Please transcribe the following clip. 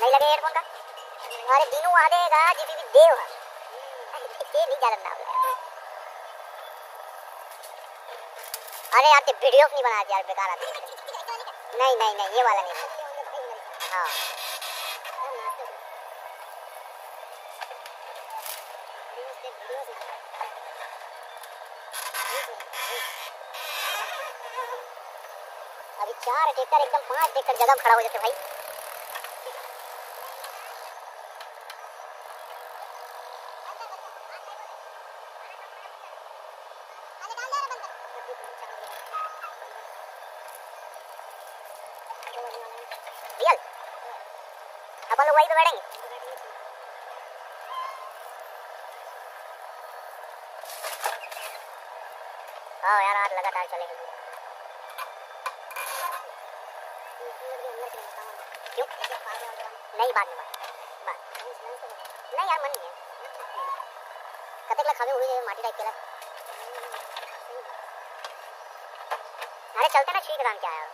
नहीं लगे एयरफोन का अरे दिनों आ देगा जीबीबी देव ये नहीं ज्यादा ना अरे यार वीडियो नहीं बना यार बेकार आती नहीं नहीं नहीं ये वाला नहीं हाँ अभी 4 ट्रैक्टर एकदम 5 ट्रैक्टर जगह में खड़ा हो जाते भाई रियल अपन लोग वहीं पे बैठेंगे हाँ यार आज लगातार चलेंगे क्यों नहीं बाद में नहीं यार मन नहीं है कतक खावे हुई माटी टाइप के अरे चलते ना ठीक है क्या यार